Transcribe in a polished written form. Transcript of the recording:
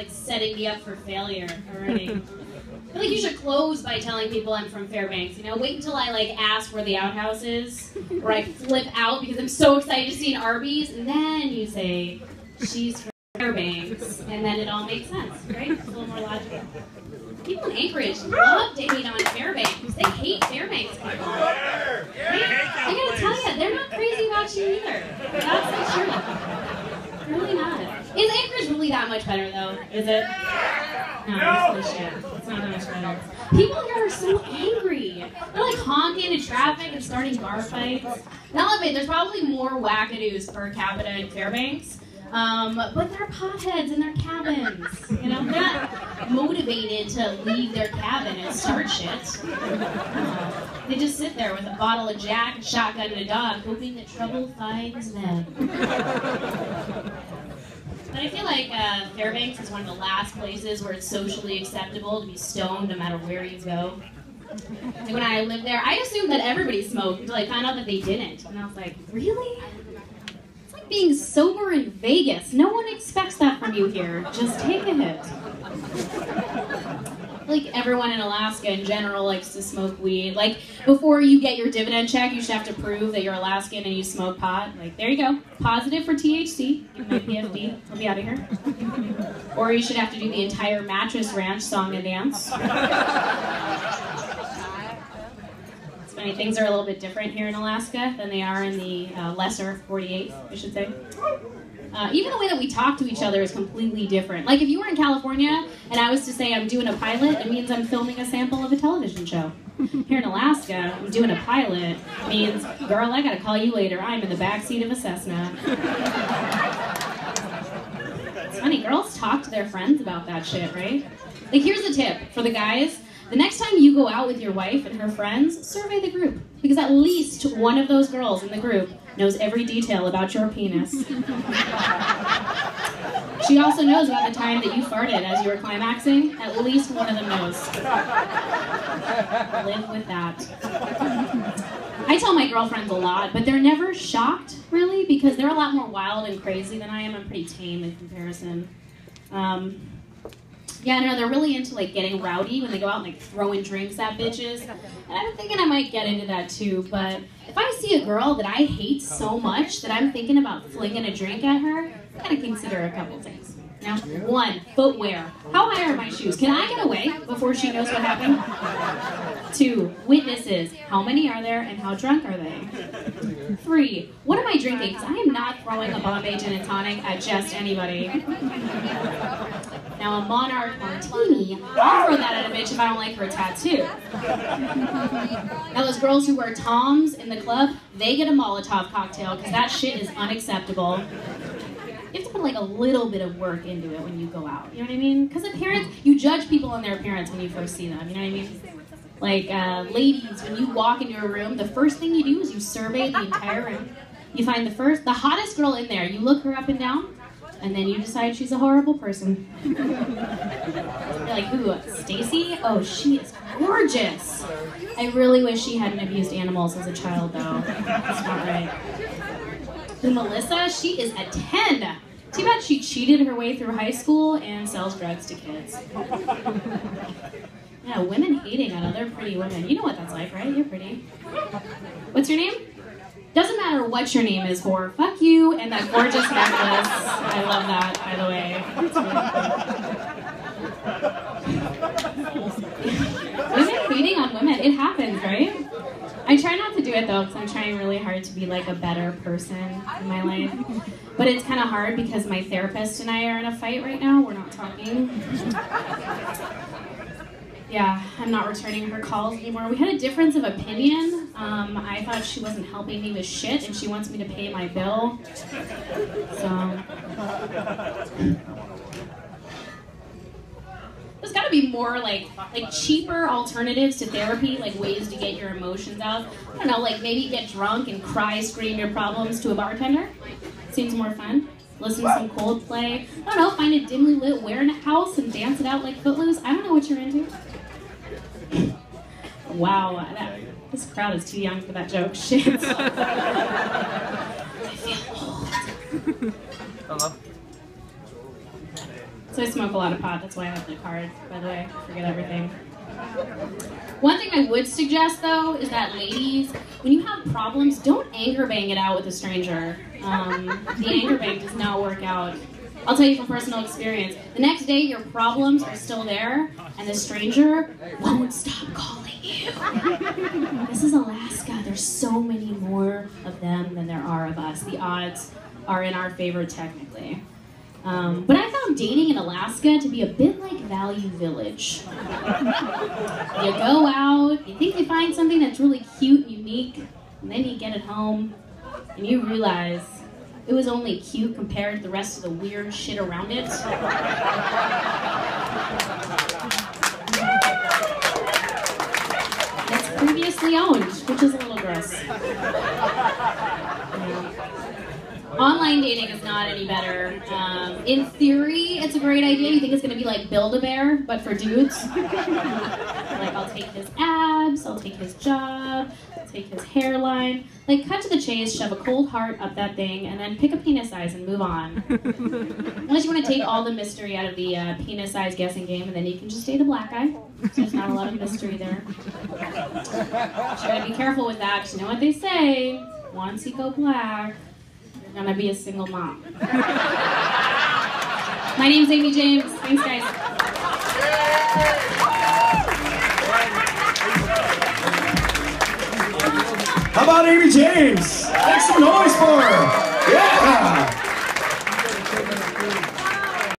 like setting me up for failure already. I feel like you should close by telling people I'm from Fairbanks, you know? Wait until I like ask where the outhouse is, or I flip out because I'm so excited to see an Arby's, and then you say, she's from Fairbanks, and then it all makes sense, right? It's a little more logical. People in Anchorage love to hate on Fairbanks. They hate Fairbanks people. Right? I gotta tell you, they're not crazy about you either. That's the truth. They're really not. Is Anchorage really that much better though? Is it? No, it's bullshit. It's not that much better. People here are so angry. They're like honking in traffic and starting bar fights. Now, I'll admit, there's probably more wackadoos per capita in Fairbanks. But they're potheads in their cabins. You know, they're not motivated to leave their cabin and start shit. They just sit there with a bottle of Jack, a shotgun, and a dog, hoping that trouble finds them. But I feel like Fairbanks is one of the last places where it's socially acceptable to be stoned no matter where you go. Like when I lived there, I assumed that everybody smoked until I found out that they didn't. And I was like, really? Being sober in Vegas. No one expects that from you here. Just take a hit. Like everyone in Alaska in general likes to smoke weed. Like before you get your dividend check, you should have to prove that you're Alaskan and you smoke pot. Like there you go. Positive for THC. My PFD. I'll be out of here. Or you should have to do the entire Mattress Ranch song and dance. Funny, things are a little bit different here in Alaska than they are in the lesser 48th, I should say. Even the way that we talk to each other is completely different. Like if you were in California and I was to say I'm doing a pilot, it means I'm filming a sample of a television show. Here in Alaska, I'm doing a pilot means, girl, I gotta call you later. I'm in the backseat of a Cessna. It's funny, girls talk to their friends about that shit, right? Like here's a tip for the guys. The next time you go out with your wife and her friends, survey the group. Because at least one of those girls in the group knows every detail about your penis. She also knows about the time that you farted as you were climaxing. At least one of them knows. Live with that. I tell my girlfriends a lot, but they're never shocked, really, because they're a lot more wild and crazy than I am. I'm pretty tame in comparison. Yeah, no, they're really into like getting rowdy when they go out and like throwing drinks at bitches. And I'm thinking I might get into that too, but if I see a girl that I hate so much that I'm thinking about flinging a drink at her, I gotta consider a couple things. Now, 1, footwear. How high are my shoes? Can I get away before she knows what happened? 2, witnesses. How many are there and how drunk are they? 3, what am I drinking? Because I am not throwing a Bombay gin and tonic at just anybody. Now a Monarch Martini, I'll throw that at a bitch if I don't like her tattoo. Now those girls who wear Toms in the club, they get a Molotov cocktail because that shit is unacceptable. You have to put like a little bit of work into it when you go out, you know what I mean? Because appearance, you judge people on their appearance when you first see them, you know what I mean? Like ladies, when you walk into a room, the first thing you do is you survey the entire room. You find the hottest girl in there, you look her up and down, and then you decide she's a horrible person. You're like, who, Stacy? Oh, she is gorgeous. I really wish she hadn't abused animals as a child, though. That's not right. Who, Melissa? She is a 10. Too bad she cheated her way through high school and sells drugs to kids. Yeah, women hating on other pretty women. You know what that's like, right? You're pretty. What's your name? Doesn't matter what your name is, whore. Fuck you and that gorgeous necklace. I love that, by the way. Women hating on women. It happens, right? I try not to do it, though, because I'm trying really hard to be, like, a better person in my life. But it's kind of hard because my therapist and I are in a fight right now. We're not talking. Yeah, I'm not returning her calls anymore. We had a difference of opinion. I thought she wasn't helping me with shit, and she wants me to pay my bill. So there's got to be more like cheaper alternatives to therapy, like ways to get your emotions out. I don't know, like maybe get drunk and cry, scream your problems to a bartender. Seems more fun. Listen to some Coldplay. I don't know, find a dimly lit warehouse and dance it out like Footloose. I don't know what you're into. Wow, this crowd is too young for that joke. Shit. I feel old. Hello. So I smoke a lot of pot. That's why I have the card, by the way. I forget everything. One thing I would suggest, though, is that ladies, when you have problems, don't anger bang it out with a stranger. The anger bang does not work out. I'll tell you from personal experience. The next day, your problems are still there, and the stranger won't stop calling you. This is Alaska. There's so many more of them than there are of us. The odds are in our favor, technically. But I found dating in Alaska to be a bit like Value Village. You go out, you think you find something that's really cute and unique, and then you get it home, and you realize it was only cute compared to the rest of the weird shit around it. It's previously owned, which is a little gross. Online dating is not any better. In theory, it's a great idea. You think it's going to be like Build-A-Bear, but for dudes. Like, I'll take his abs, I'll take his job, I'll take his hairline. Like, cut to the chase, shove a cold heart up that thing, and then pick a penis size and move on. Unless you want to take all the mystery out of the penis size guessing game, and then you can just date a black guy. So there's not a lot of mystery there. But you gotta be careful with that, because you know what they say, once you go black, you're gonna be a single mom. My name's Amy James. Thanks, guys. How about Amy James? Make some noise for her. Yeah.